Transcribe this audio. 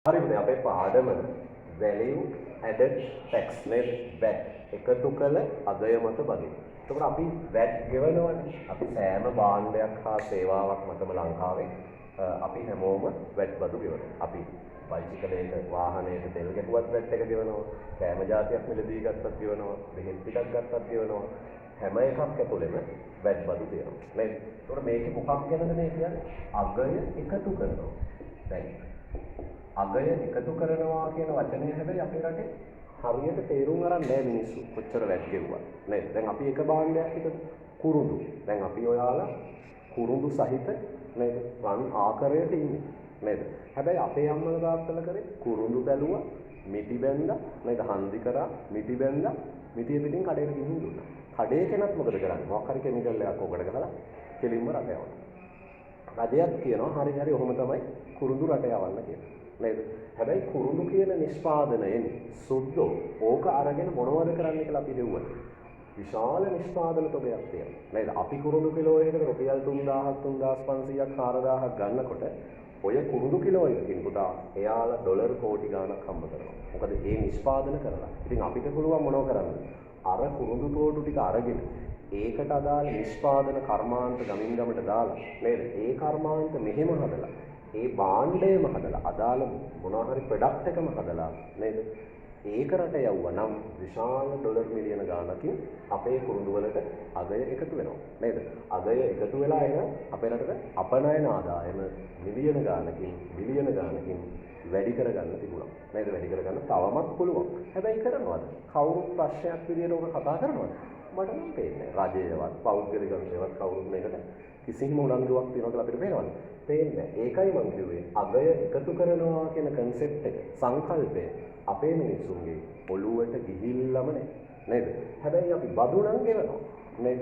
හරිද අපේ පාඩම value added tax නේද VAT එකතු කළ අගය මත බදින. එතකොට අපි VAT ගෙවනවනේ. අපි සෑම භාණ්ඩයක් හා සේවාවක් මතම ලංකාවේ අපි හැමෝම VAT බදු ගෙවනවා. අපි බයිසිකලයක වාහනයක තෙල් ගැහුවත් VAT එක ගෙවනවා. කෑම જાතියක් මිලදී ගත්තත් ගෙවනවා. බෙහෙත් ටිකක් ගත්තත් ගෙවනවා. හැම එකක් ඇතුළෙම VAT බදු දෙනවා. නේද? එතකොට මේකේ මොකක් ගැනද මේ කියන්නේ? අගය එකතු කරනවා. දැන් අගය එකතු කරනවා කියන වචනේ හැබැයි අපේ රටේ හරියට තේරුම් අරන් නැහැ මිනිස්සු කොච්චර වැට් ගෙවුවා නේද දැන් අපි එක භාණ්ඩයක් හිතමු කුරුඳු දැන් අපි ඔයාලා කුරුඳු සහිත නේද රන් ආකාරයට ඉන්නේ නේද හැබැයි අපේ අම්මලා තාත්තලා කරේ කුරුඳු බැලුවා මිටි බැන්දා නේද හන්දි කරා මිටි බැන්දා මිටිය පිටින් කඩේට ගිහින් දුන්නා කඩේ කෙනත් මොකද කරන්නේ මොකක් හරි කෙමිකල් එකක් ඕකට ගහලා කෙලින්ම රට යවනවා රජයක් කියනවා හරි හරි ඔහොම තමයි කුරුඳු රට යවන්න කියලා නේද? හැබැයි කුරුඳු කියන නිෂ්පාදනයෙන් සුද්ධෝ ඕක අරගෙන මොනවද කරන්න කියලා අපි දෙවුවා. විශාල නිෂ්පාදන තොගයක් තියෙනවා. නේද? අපි කුරුඳු කිලෝ එකකට රුපියල් 3000ක් 3500ක් 4000ක් ගන්නකොට ඔය කුරුඳු කිලෝ එකකින් පුතා එයාලා ඩොලර් කෝටි ගාණක් හම්බ කරනවා. මොකද ඒ නිෂ්පාදන කරලා. ඉතින් අපිට පුළුවන් මොනව කරන්නද? අර කුරුඳු තෝටු ටික අරගෙන ඒකට අදාළ නිෂ්පාදන කර්මාන්ත ගමින් ගමට දාලා නේද? ඒ කර්මාන්ත මෙහෙම හදලා ඒ භාණ්ඩයම හදලා අදාළ මොනවා හරි ප්‍රොඩක්ට් එකම හදලා නේද? ඒක රට යවුවා නම් විශාල ඩොලර් මිලියන ගාණකින් අපේ කුරුඳු වලට අගය එකතු වෙනවා නේද? අගය එකතු වෙලා එන අපේ රටට අපනයන ආදායම මිලියන ගාණකින් බිලියන ගාණකින් වැඩි කරගන්න තිබුණා. නේද? වැඩි කරගන්න තවමත් පුළුවන්. හැබැයි කරනවද? කවුරුත් ප්‍රශ්නයක් විදියට ඕක කතා කරනවද? මට නම් පේන්නේ රජයවත් පෞද්ගලික විෂයවත් කවුරුත් මේකට කිසිම උනන්දුවක් තියනවා කියලා අපිට පේනවද? පේන්නේ. ඒකයි මම කිව්වේ අගය එකතු කරනවා කියන concept එක සංකල්පය අපේ මිනිස්සුන්ගේ ඔළුවට ගිහිල්ලම නේද? හැබැයි අපි බදු නම් ගෙවනවා. නේද?